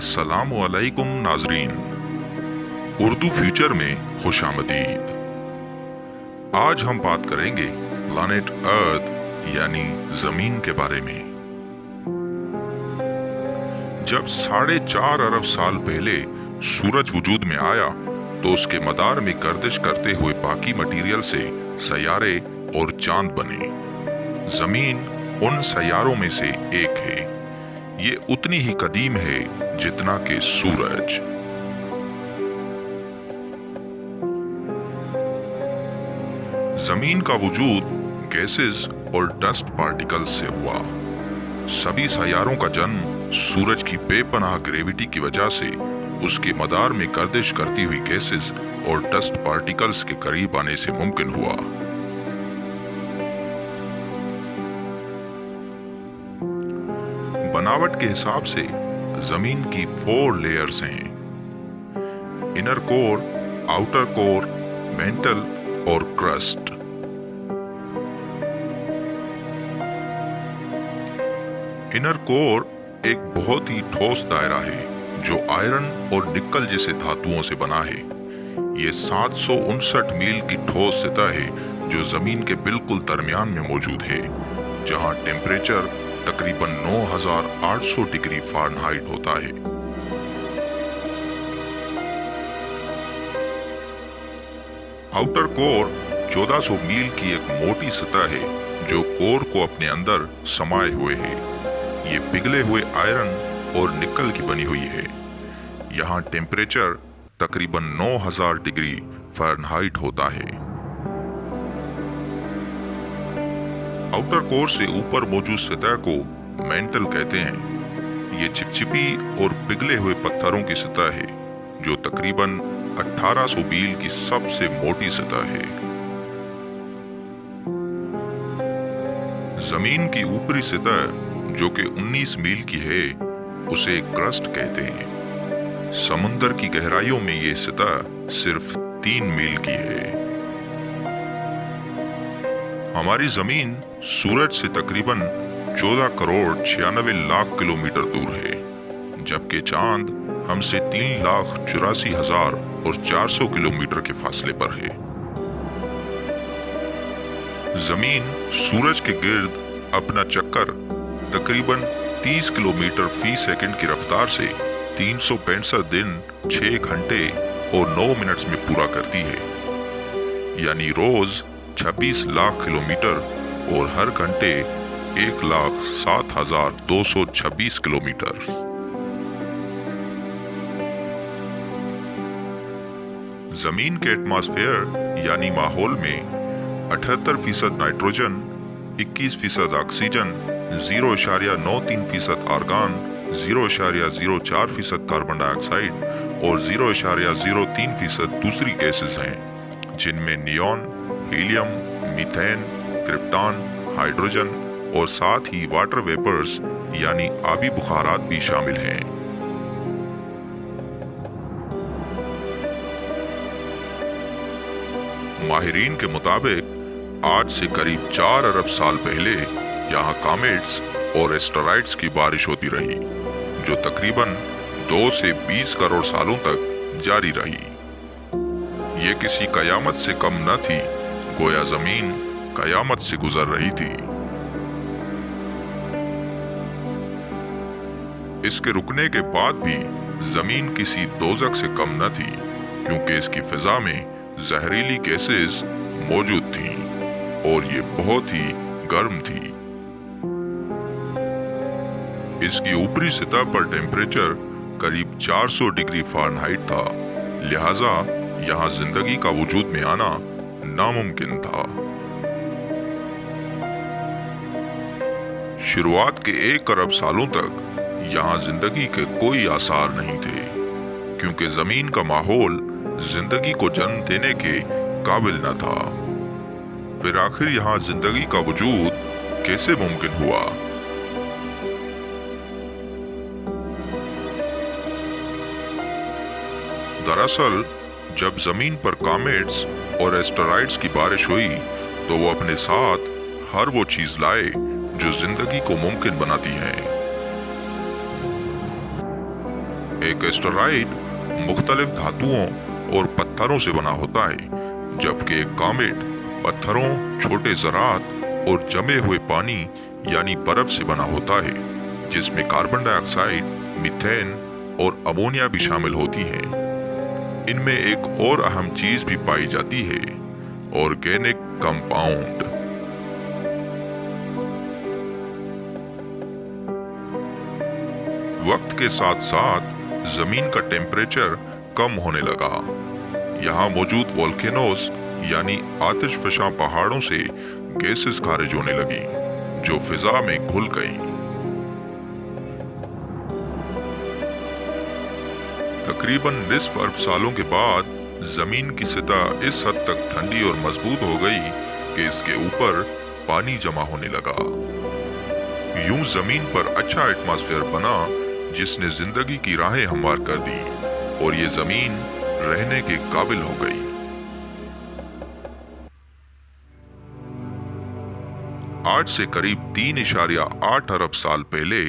अस्सलामु अलैकुम नाजरीन, उर्दू फ्यूचर में खुशामदीद। आज हम बात करेंगे प्लैनेट अर्थ यानी जमीन के बारे में। जब 4.5 अरब साल पहले सूरज वजूद में आया तो उसके मदार में गर्दिश करते हुए बाकी मटीरियल से सैयारे और चांद बने। जमीन उन सैयारों में से एक है। ये उतनी ही कदीम है जितना कि सूरज। जमीन का वजूद गैसेस और डस्ट पार्टिकल्स से हुआ। सभी सैयारों का जन्म सूरज की बेपनाह ग्रेविटी की वजह से उसके मदार में गर्दिश करती हुई गैसेस और डस्ट पार्टिकल्स के करीब आने से मुमकिन हुआ। बनावट के हिसाब से जमीन की 4 लेयर्स हैं: inner core, outer core, mental और क्रस्ट। इनर कोर एक बहुत ही ठोस दायरा है जो आयरन और निकल जैसे धातुओं से बना है। ये 759 मील की ठोस सतह है जो जमीन के बिल्कुल दरमियान में मौजूद है, जहां टेम्परेचर तकरीबन 9800 डिग्री फ़ारेनहाइट होता है। आउटर कोर 1400 मील की एक मोटी सतह है जो कोर को अपने अंदर समाये हुए है। ये पिघले हुए आयरन और निकल की बनी हुई है। यहाँ टेम्परेचर तकरीबन 9000 डिग्री फ़ारेनहाइट होता है। आउटर कोर से ऊपर मौजूद सतह को मेंटल कहते हैं। ये चिपचिपी और पिघले हुए पत्थरों की सतह है जो तकरीबन 1800 मील की सबसे मोटी सतह है। जमीन की ऊपरी सतह जो कि 19 मील की है उसे क्रस्ट कहते हैं। समुद्र की गहराइयों में ये सतह सिर्फ 3 मील की है। हमारी जमीन सूरज से तकरीबन 14 करोड़ 96 लाख किलोमीटर दूर है, जबकि चांद हमसे 3,84,000 और 400 किलोमीटर के फासले पर है। जमीन सूरज के गिर्द अपना चक्कर तकरीबन 30 किलोमीटर फी सेकंड की रफ्तार से 365 दिन 6 घंटे और 9 मिनट में पूरा करती है, यानी रोज 26 लाख किलोमीटर और हर घंटे 1,07,226 किलोमीटर। जमीन के एटमॉस्फेयर यानी माहौल में 78% nitrogen, 21% oxygen, 0.93% argon, 0.04% carbon dioxide और 0.03% दूसरी गैसेस हैं, जिनमें neon, helium, methane, krypton, hydrogen और साथ ही वाटर वेपर्स यानी आबी बुखारात भी शामिल हैं। माहिरीन के मुताबिक आज से करीब 4 अरब साल पहले यहाँ कॉमेट्स और एस्टेरॉइड्स की बारिश होती रही, जो तकरीबन 2 से 20 करोड़ सालों तक जारी रही। ये किसी कयामत से कम न थी, गोया जमीन कयामत से गुजर रही थी। इसके रुकने के बाद भी जमीन किसी दोजख से कम न थी, क्योंकि इसकी फिजा में जहरीली गैसेस मौजूद थीं और ये बहुत ही गर्म थी। इसकी ऊपरी सतह पर टेम्परेचर करीब 400 डिग्री फ़ारेनहाइट था, लिहाजा यहाँ जिंदगी का वजूद में आना नामुमकिन था। शुरुआत के 1 अरब सालों तक यहाँ जिंदगी के कोई आसार नहीं थे, क्योंकि जमीन का माहौल जिंदगी को जन्म देने के काबिल न था। फिर आखिर यहाँ जिंदगी का वजूद कैसे मुमकिन हुआ? दरअसल जब जमीन पर कॉमेट्स और एस्टेरॉइड्स की बारिश हुई तो वो अपने साथ हर वो चीज लाए जो जिंदगी को मुमकिन बनाती है। एक एस्टेरॉइड मुख्तलिफ धातुओं और पत्थरों से बना होता है, जबकि एक कॉमेट पत्थरों, छोटे ज़रात और जमे हुए पानी यानी बर्फ से बना होता है, जिसमें कार्बन डाइऑक्साइड, मीथेन और अमोनिया भी शामिल होती हैं। इनमें एक और अहम चीज भी पाई जाती है, ऑर्गेनिक कंपाउंड। वक्त के साथ साथ जमीन का टेम्परेचर कम होने लगा। यहाँ मौजूद वोल्केनोस यानी आतिशफशा पहाड़ों से गैसेस खारिज होने लगी, जो फिजा में घुल गई। तकरीबन निस्फ अरब सालों के बाद जमीन की सतह इस हद तक ठंडी और मजबूत हो गई कि इसके ऊपर पानी जमा होने लगा। यूं जमीन पर अच्छा एटमॉस्फेयर बना, जिसने जिंदगी की राहें हमवार कर दी और ये जमीन रहने के काबिल हो गई। आज से करीब 3.8 अरब साल पहले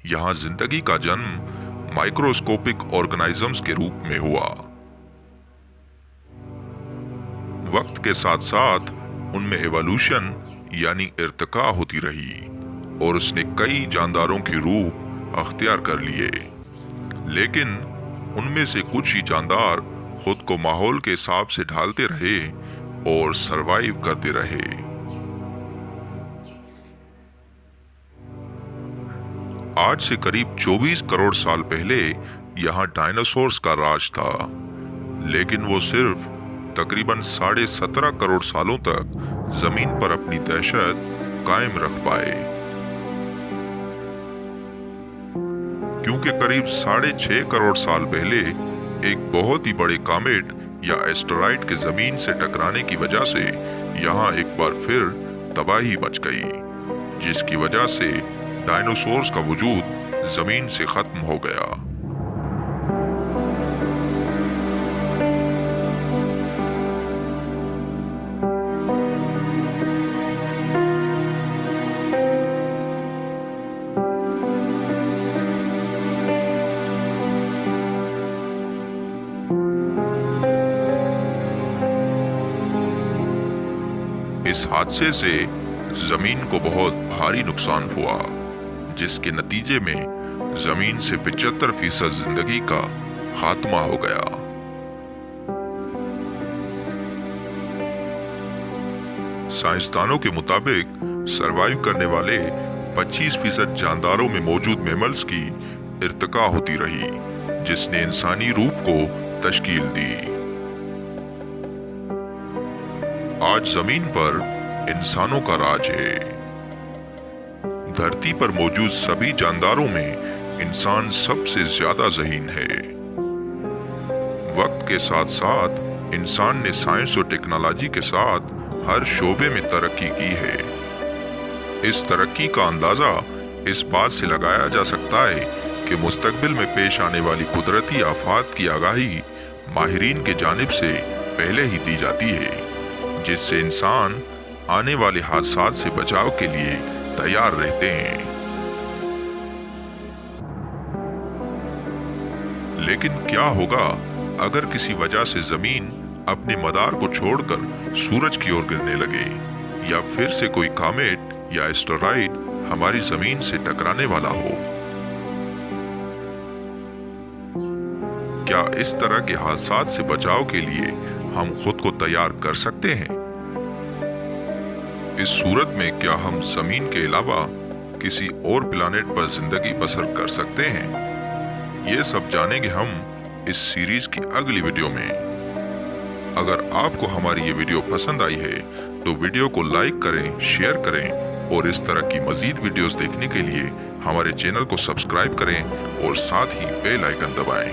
यहाँ जिंदगी का जन्म माइक्रोस्कोपिक ऑर्गेनिजम्स के रूप में हुआ। वक्त के साथ साथ उनमें एवोल्यूशन यानी इर्तिका होती रही और उसने कई जानदारों के रूप अख्तियार कर लिए, लेकिन उनमें से कुछ ही जानदार खुद को माहौल के हिसाब से ढालते रहे और सरवाइव करते रहे। आज से करीब 24 करोड़ साल पहले यहाँ डायनासोर्स का राज था, लेकिन वो सिर्फ तकरीबन 17.5 करोड़ सालों तक जमीन पर अपनी दहशत कायम रख पाए, क्योंकि करीब 6.5 करोड़ साल पहले एक बहुत ही बड़े कॉमेट या एस्टेरॉइड के जमीन से टकराने की वजह से यहाँ एक बार फिर तबाही मच गई, जिसकी वजह से डायनासोर्स का वजूद जमीन से खत्म हो गया। इस हादसे से जमीन को बहुत भारी नुकसान हुआ, जिसके नतीजे में जमीन से 75% जिंदगी का खात्मा हो गया। साइंसदानों के मुताबिक सरवाइव करने वाले 25% जानदारों में मौजूद मैमल्स की इर्तिका होती रही, जिसने इंसानी रूप को तश्कील दी। आज जमीन पर इंसानों का राज है। धरती पर मौजूद सभी जानदारों में इंसान सबसे ज्यादा ज़हीन है। वक्त के साथ साथ इंसान ने साइंस और टेक्नोलॉजी के साथ हर शोबे में तरक्की की है। इस तरक्की का अंदाजा इस बात से लगाया जा सकता है कि मुस्तकबिल में पेश आने वाली कुदरती आफात की आगाही माहिरीन के जानिब से पहले ही दी जाती है, जिससे इंसान आने वाले हादसात से बचाव के लिए तैयार रहते हैं। लेकिन क्या होगा अगर किसी वजह से जमीन अपने मदार को छोड़कर सूरज की ओर गिरने लगे, या फिर से कोई कॉमेट या एस्टेरॉइड हमारी जमीन से टकराने वाला हो? क्या इस तरह के हादसात से बचाव के लिए हम खुद को तैयार कर सकते हैं? इस सूरत में क्या हम जमीन के अलावा किसी और प्लैनेट पर जिंदगी बसर कर सकते हैं? ये सब जानेंगे हम इस सीरीज की अगली वीडियो में। अगर आपको हमारी ये वीडियो पसंद आई है तो वीडियो को लाइक करें, शेयर करें और इस तरह की मजीद वीडियोस देखने के लिए हमारे चैनल को सब्सक्राइब करें और साथ ही बेल आइकन दबाएं।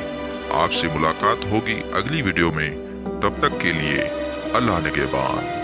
आपसे मुलाकात होगी अगली वीडियो में। तब तक के लिए अल्लाह निगहबान।